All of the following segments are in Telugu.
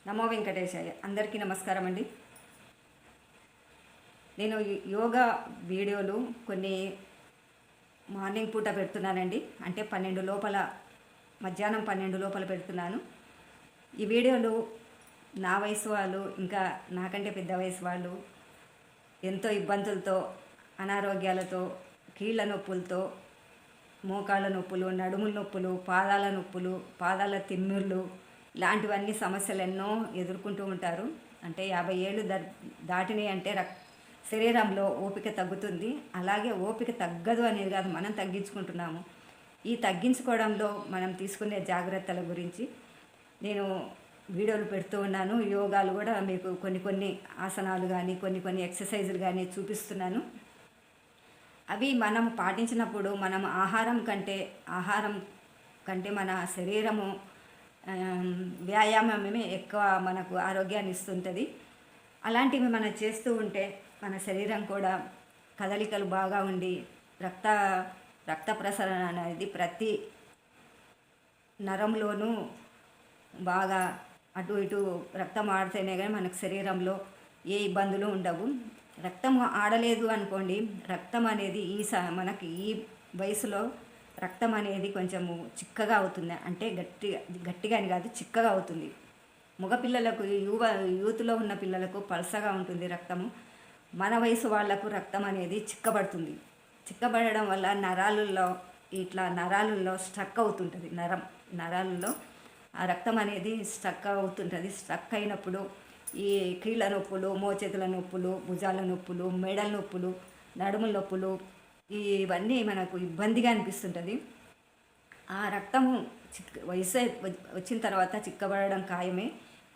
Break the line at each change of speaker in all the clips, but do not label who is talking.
నమో వెంకటేశాయ. అందరికీ నమస్కారం అండి. నేను యోగా వీడియోలు కొన్ని మార్నింగ్ పూట పెడుతున్నానండి. అంటే 12 లోపల, మధ్యాహ్నం 12 లోపల పెడుతున్నాను. ఈ వీడియోలు నా వయసు వాళ్ళు, ఇంకా నాకంటే పెద్ద వయసు వాళ్ళు ఎంతో ఇబ్బందులతో, అనారోగ్యాలతో, కీళ్ళ నొప్పులతో, మోకాళ్ళ నొప్పులు, నడుముల నొప్పులు, పాదాల నొప్పులు, పాదాల తిమ్మిర్లు, ఇలాంటివన్నీ సమస్యలు ఎన్నో ఎదుర్కొంటూ ఉంటారు. అంటే 50 ఏళ్ళు దాటినాయి అంటే శరీరంలో ఓపిక తగ్గుతుంది. అలాగే ఓపిక తగ్గదు అనేది కాదు, మనం తగ్గించుకుంటున్నాము. ఈ తగ్గించుకోవడంలో మనం తీసుకునే జాగ్రత్తల గురించి నేను వీడియోలు పెడుతూ ఉన్నాను. యోగాలు కూడా మీకు కొన్ని ఆసనాలు కానీ కొన్ని ఎక్సర్సైజులు కానీ చూపిస్తున్నాను. అవి మనం పాటించినప్పుడు మనం ఆహారం కంటే మన శరీరము వ్యాయామమే ఎక్కువ మనకు ఆరోగ్యాన్ని ఇస్తుంటుంది. అలాంటివి మనం చేస్తూ ఉంటే మన శరీరం కూడా కదలికలు బాగా ఉండి రక్త ప్రసరణ అనేది ప్రతి నరంలోనూ బాగా అటు ఇటు రక్తం ఆడితేనే కానీ మనకు శరీరంలో ఏ ఇబ్బందులు ఉండవు. రక్తం ఆడలేదు అనుకోండి, రక్తం అనేది మనకి ఈ వయసులో రక్తం అనేది కొంచెము చిక్కగా అవుతుంది. అంటే గట్టిగా అని కాదు, చిక్కగా అవుతుంది. మగపిల్లలకు యూత్లో ఉన్న పిల్లలకు పలసగా ఉంటుంది రక్తము. మన వయసు వాళ్లకు రక్తం అనేది చిక్కబడుతుంది. చిక్కబడడం వల్ల నరాలలో స్ట్రక్ అవుతుంటుంది. నరాలలో ఆ రక్తం అనేది స్ట్రక్ అవుతుంటుంది. స్ట్రక్ అయినప్పుడు ఈ కీళ్ళ నొప్పులు, మోచేతుల నొప్పులు, భుజాల నొప్పులు, మెడల నొప్పులు, నడుముల నొప్పులు, ఇవన్నీ మనకు ఇబ్బందిగా అనిపిస్తుంటుంది. ఆ రక్తము వయసు వచ్చిన తర్వాత చిక్కబడడం ఖాయమే.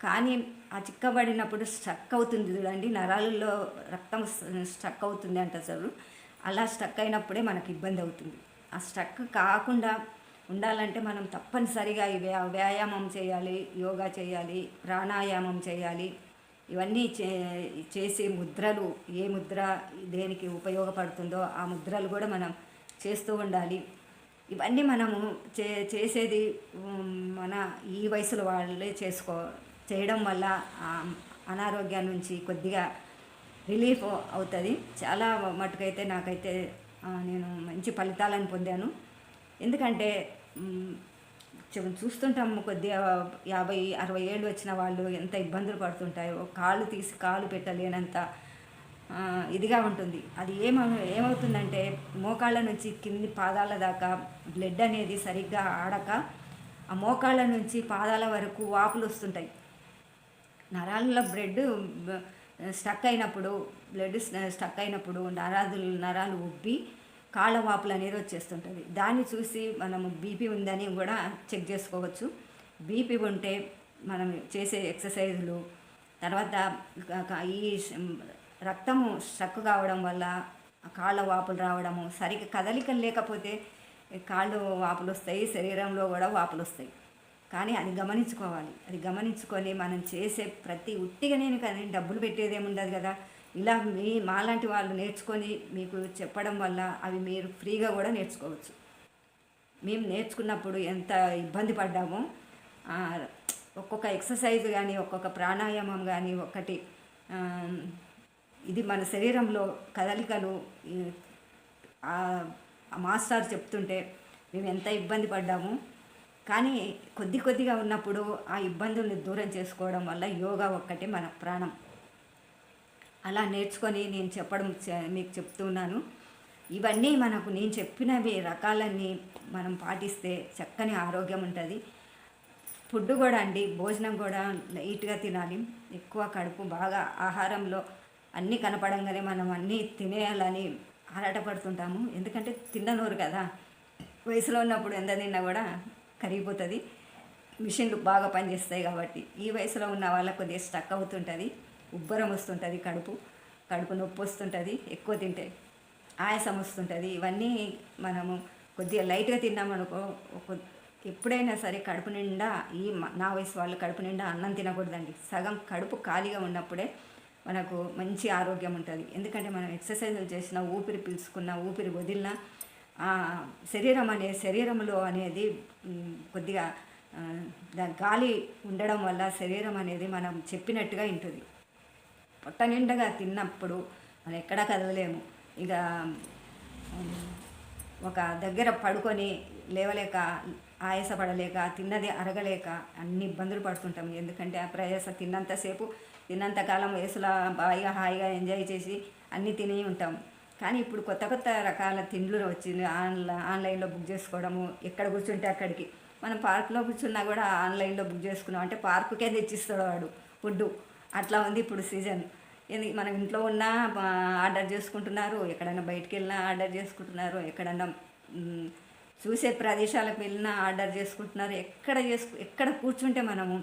కానీ ఆ చిక్కబడినప్పుడు స్ట్రక్ అవుతుంది చూడండి, నరాలలో రక్తం స్ట్రక్ అవుతుంది అంటారు. అలా స్ట్రక్ అయినప్పుడే మనకు ఇబ్బంది అవుతుంది. ఆ స్ట్రక్ కాకుండా ఉండాలంటే మనం తప్పనిసరిగా వ్యాయామం చేయాలి, యోగా చేయాలి, ప్రాణాయామం చేయాలి. ఇవన్నీ చేసి ముద్రలు, ఏ ముద్ర దేనికి ఉపయోగపడుతుందో ఆ ముద్రలు కూడా మనం చేస్తూ ఉండాలి. ఇవన్నీ మనము చేసేది మన ఈ వయసులో వాళ్ళే చేయడం వల్ల అనారోగ్యం నుంచి కొద్దిగా రిలీఫ్ అవుతుంది. చాలా మటుకైతే నాకైతే నేను మంచి ఫలితాలను పొందాను. ఎందుకంటే చూస్తుంటాము కొద్దిగా 50-60 ఏళ్ళు వచ్చిన వాళ్ళు ఎంత ఇబ్బందులు పడుతుంటాయో. కాళ్ళు తీసి కాలు పెట్టలేనంత ఇదిగా ఉంటుంది. అది ఏమవుతుందంటే మోకాళ్ళ నుంచి కింది పాదాల దాకా బ్లడ్ అనేది సరిగ్గా ఆడక ఆ మోకాళ్ళ నుంచి పాదాల వరకు వాపులు వస్తుంటాయి. నరాలలో బ్లడ్ స్టక్ అయినప్పుడు నరాలు ఉబ్బి కాళ్ళ వాపులు అనేది వచ్చేస్తుంటుంది. దాన్ని చూసి మనము బీపీ ఉందని కూడా చెక్ చేసుకోవచ్చు. బీపీ ఉంటే మనం చేసే ఎక్సర్సైజులు, తర్వాత ఈ రక్తము స్ట్రక్ కావడం వల్ల కాళ్ళ వాపులు రావడము, సరిగ్గా కదలికలు లేకపోతే కాళ్ళు వాపులు వస్తాయి, శరీరంలో కూడా వాపులు వస్తాయి. కానీ అది గమనించుకోవాలి. అది గమనించుకొని మనం చేసే ప్రతి ఉట్టిగానే కానీ డబ్బులు పెట్టేదేముండదు కదా. ఇలా మాలాంటి వాళ్ళు నేర్చుకొని మీకు చెప్పడం వల్ల అవి మీరు ఫ్రీగా కూడా నేర్చుకోవచ్చు. మేము నేర్చుకున్నప్పుడు ఎంత ఇబ్బంది పడ్డామో, ఒక్కొక్క ఎక్సర్సైజ్ కానీ, ఒక్కొక్క ప్రాణాయామం కానీ, ఇది మన శరీరంలో కదలికలు మాస్టర్ చెప్తుంటే మేము ఎంత ఇబ్బంది పడ్డాము. కానీ కొద్దిగా ఉన్నప్పుడు ఆ ఇబ్బందుల్ని దూరం చేసుకోవడం వల్ల యోగా ఒక్కటే మన ప్రాణం. అలా నేర్చుకొని నేను మీకు చెప్తున్నాను. ఇవన్నీ నేను చెప్పినవి రకాలన్నీ మనం పాటిస్తే చక్కని ఆరోగ్యం ఉంటుంది. ఫుడ్ కూడా అండి, భోజనం కూడా లైట్గా తినాలి. ఎక్కువ కడుపు బాగా ఆహారంలో అన్నీ కనపడంగానే మనం అన్నీ తినేయాలని ఆరాటపడుతుంటాము. ఎందుకంటే తిన్ననోరు కదా, వయసులో ఉన్నప్పుడు ఎంత తిన్నా కూడా కరిగిపోతుంది. మిషన్లు బాగా పనిచేస్తాయి కాబట్టి ఈ వయసులో ఉన్న వాళ్ళకు కొద్దిగా స్టక్ అవుతుంటుంది, ఉబ్బరం వస్తుంటుంది, కడుపు నొప్పి వస్తుంటుంది, ఎక్కువ తింటే ఆయాసం వస్తుంటుంది. ఇవన్నీ మనము కొద్దిగా లైట్గా తిన్నామనుకో, ఎప్పుడైనా సరే కడుపు నిండా నా వయసు వాళ్ళు కడుపు నిండా అన్నం తినకూడదండి. సగం కడుపు ఖాళీగా ఉన్నప్పుడే మనకు మంచి ఆరోగ్యం ఉంటుంది. ఎందుకంటే మనం ఎక్సర్సైజులు చేసినా, ఊపిరి పీల్చుకున్నా, ఊపిరి వదిలినా శరీరంలో అనేది కొద్దిగా గాలి ఉండడం వల్ల శరీరం అనేది మనం చెప్పినట్టుగా ఉంటుంది. పొట్ట నిండగా తిన్నప్పుడు మనం ఎక్కడా కదలలేము. ఇక ఒక దగ్గర పడుకొని లేవలేక, ఆయాసపడలేక, తిన్నది అరగలేక అన్ని ఇబ్బందులు పడుతుంటాం. ఎందుకంటే ఆ ప్రయాస తిన్నంతకాలం వయసులో బాగా హాయిగా ఎంజాయ్ చేసి అన్నీ తిని ఉంటాం. కానీ ఇప్పుడు కొత్త కొత్త రకాల తిండ్లు వచ్చింది. ఆన్లైన్లో బుక్ చేసుకోవడము, ఎక్కడ కూర్చుంటే అక్కడికి. మనం పార్కులో కూర్చున్నా కూడా ఆన్లైన్లో బుక్ చేసుకున్నాం అంటే పార్కుకే తెచ్చిస్తాడు వాడు ఫుడ్డు. అట్లా ఉంది ఇప్పుడు సీజన్. మనం ఇంట్లో ఉన్నా ఆర్డర్ చేసుకుంటున్నారు, ఎక్కడైనా బయటికి వెళ్ళినా ఆర్డర్ చేసుకుంటున్నారు, ఎక్కడన్నా చూసే ప్రదేశాలకు వెళ్ళినా ఆర్డర్ చేసుకుంటున్నారు. ఎక్కడ కూర్చుంటే మనము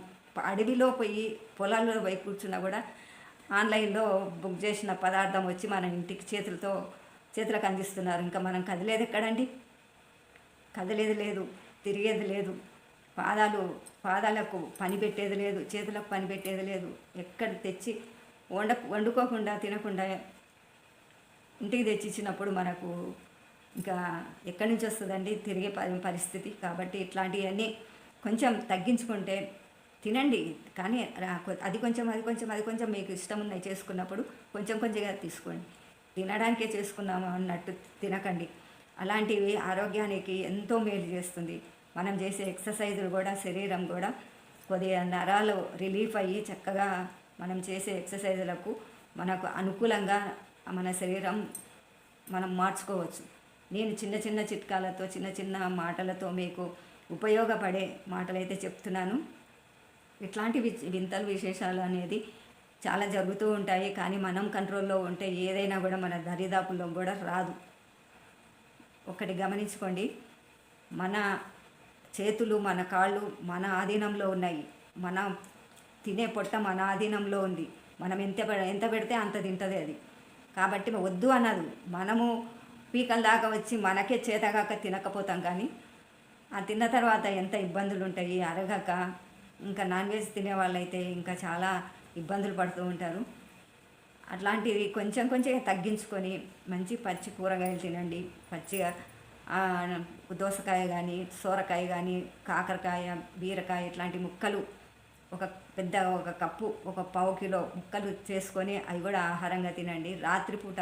అడవిలో పోయి పొలాల్లో పోయి కూర్చున్నా కూడా ఆన్లైన్లో బుక్ చేసిన పదార్థం వచ్చి మన ఇంటికి చేతులకు అందిస్తున్నారు. ఇంకా మనం కదిలేది ఎక్కడండి? కదిలేది లేదు, తిరిగేది లేదు, పాదాలకు పని పెట్టేది లేదు, చేతులకు పని పెట్టేది లేదు. ఎక్కడ తెచ్చి వండుకోకుండా తినకుండా ఇంటికి తెచ్చిచ్చినప్పుడు మనకు ఇంకా ఎక్కడి నుంచి వస్తుందండి తిరిగే పరిస్థితి? కాబట్టి ఇట్లాంటివన్నీ కొంచెం తగ్గించుకుంటే తినండి. కానీ అది కొంచెం మీకు ఇష్టం ఉన్నాయి చేసుకున్నప్పుడు కొంచెంగా తీసుకోండి. తినడానికే చేసుకున్నాము అన్నట్టు తినకండి. అలాంటివి ఆరోగ్యానికి ఎంతో మేలు చేస్తుంది. మనం చేసే ఎక్సర్సైజులు కూడా శరీరం కూడా కొద్దిగా నరాలు రిలీఫ్ అయ్యి చక్కగా మనం చేసే ఎక్సర్సైజులకు మనకు అనుకూలంగా మన శరీరం మనం మార్చుకోవచ్చు. నేను చిన్న చిట్కాలతో చిన్న మాటలతో మీకు ఉపయోగపడే మాటలైతే చెప్తున్నాను. ఇట్లాంటి వింతలు విశేషాలు అనేది చాలా జరుగుతూ ఉంటాయి. కానీ మనం కంట్రోల్లో ఉంటే ఏదైనా కూడా మన దరిదాపుల్లో కూడా రాదు. ఒకటి గమనించుకోండి, మన చేతులు మన కాళ్ళు మన ఆధీనంలో ఉన్నాయి. మన తినే పొట్ట మన ఆధీనంలో ఉంది. మనం ఎంత పెడితే అంత తింటుంది అది. కాబట్టి వద్దు అన్నది. మనము పీకల దాకా వచ్చి మనకే చేతగాక తినకపోతాం. కానీ ఆ తిన్న తర్వాత ఎంత ఇబ్బందులు ఉంటాయి అరగక. ఇంకా నాన్ వెజ్ తినే వాళ్ళైతే ఇంకా చాలా ఇబ్బందులు పడుతూ ఉంటారు. అట్లాంటివి కొంచెం తగ్గించుకొని మంచి పచ్చి కూరగాయలు తినండి. పచ్చిగా దోసకాయ కానీ, సొరకాయ కానీ, కాకరకాయ, బీరకాయ ఇట్లాంటి ముక్కలు ఒక కప్పు, ఒక పావు కిలో ముక్కలు చేసుకొని అవి కూడా ఆహారంగా తినండి. రాత్రిపూట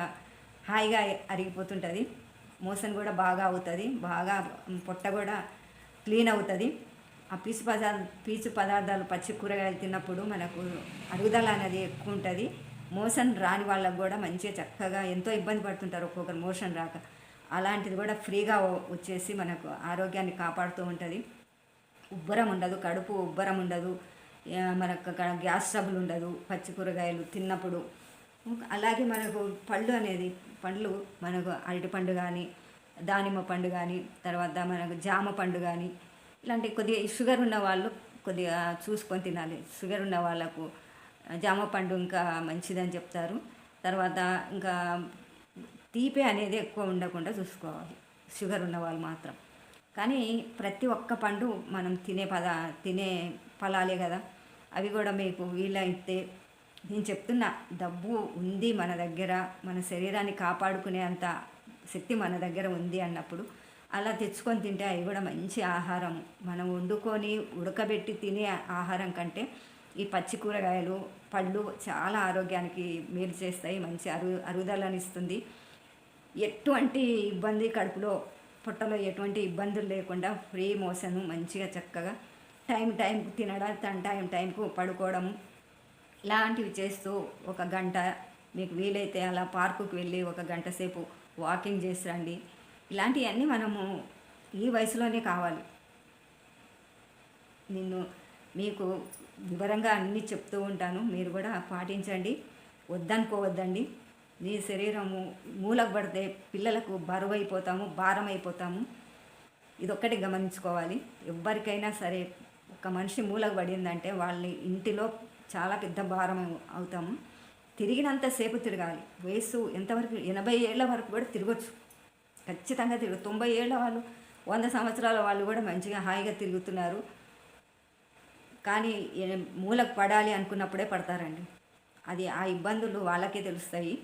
హాయిగా అరిగిపోతుంటుంది. మోషన్ కూడా బాగా అవుతుంది. బాగా పొట్ట కూడా క్లీన్ అవుతుంది. ఆ పీచు పదార్థాలు పచ్చి కూరగాయలు తిన్నప్పుడు మనకు అరుగుదల అనేది ఎక్కువ ఉంటుంది. మోషన్ రాని వాళ్ళకు కూడా మంచిగా చక్కగా ఎంతో ఇబ్బంది పడుతుంటారు ఒక్కొక్కరు మోషన్ రాక. అలాంటిది కూడా ఫ్రీగా వచ్చేసి మనకు ఆరోగ్యాన్ని కాపాడుతూ ఉంటుంది. ఉబ్బరం ఉండదు, కడుపు ఉబ్బరం ఉండదు, మనకు గ్యాస్ ట్రబుల్ ఉండదు పచ్చి కూరగాయలు తిన్నప్పుడు. అలాగే మనకు పండ్లు మనకు అరటిపండు కానీ, దానిమ్మ పండు కానీ, తర్వాత మనకు జామ పండు కానీ, ఇలాంటి కొద్దిగా షుగర్ ఉన్న వాళ్ళు కొద్దిగా చూసుకొని తినాలి. షుగర్ ఉన్న వాళ్ళకు జామ పండు ఇంకా మంచిదని చెప్తారు. తర్వాత ఇంకా తీపి అనేది ఎక్కువ ఉండకుండా చూసుకోవాలి షుగర్ ఉన్న వాళ్ళు మాత్రం. కానీ ప్రతి ఒక్క పండు మనం తినే ఫలాలే కదా. అవి కూడా మీకు వీలైతే నేను చెప్తున్నా, డబ్బు ఉంది మన దగ్గర, మన శరీరాన్ని కాపాడుకునే అంత శక్తి మన దగ్గర ఉంది అన్నప్పుడు అలా తెచ్చుకొని తింటే అవి కూడా మంచి ఆహారం. మనం వండుకొని ఉడకబెట్టి తినే ఆహారం కంటే ఈ పచ్చి కూరగాయలు, పళ్ళు చాలా ఆరోగ్యానికి మేలు చేస్తాయి. మంచి అరుగుదలని ఇస్తుంది. ఎటువంటి ఇబ్బంది పొట్టలో ఎటువంటి ఇబ్బందులు లేకుండా ఫ్రీ మోషన్ మంచిగా చక్కగా టైంకు తినడం, టైంకు పడుకోవడము ఇలాంటివి చేస్తూ ఒక గంట మీకు వీలైతే అలా పార్కుకి వెళ్ళి ఒక గంట సేపు వాకింగ్ చేసి రండి. ఇలాంటివన్నీ మనము ఈ వయసులోనే కావాలి. మీకు వివరంగా అన్నీ చెప్తూ ఉంటాను, మీరు కూడా పాటించండి. వద్దనుకోవద్దండి. నీ శరీరము మూలకు పడితే పిల్లలకు బరువైపోతాము, భారం అయిపోతాము. ఇదొక్కటి గమనించుకోవాలి. ఎవరికైనా సరే ఒక మనిషి మూలకు పడిందంటే వాళ్ళని ఇంటిలో చాలా పెద్ద భారం అవుతాము. తిరిగినంతసేపు తిరగాలి. వయసు ఎంతవరకు 80 ఏళ్ళ వరకు కూడా తిరగచ్చు, ఖచ్చితంగా 90 ఏళ్ళ వాళ్ళు, 100 సంవత్సరాల వాళ్ళు కూడా మంచిగా హాయిగా తిరుగుతున్నారు. కానీ మూలకు పడాలి అనుకున్నప్పుడే పడతారండి. అది ఆ ఇబ్బందులు వాళ్ళకే తెలుస్తాయి.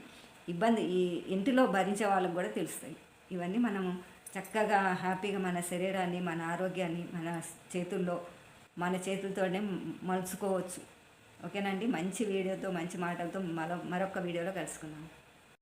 ఈ ఇంటిలో భరించే వాళ్ళకు కూడా తెలుస్తాయి. ఇవన్నీ మనము చక్కగా హ్యాపీగా మన శరీరాన్ని, మన ఆరోగ్యాన్ని మన చేతుల్లో మన చేతులతోనే మలుచుకోవచ్చు. ఓకేనండి, మంచి వీడియోతో మంచి మాటలతో మరొక వీడియోలో కలుసుకుందాం.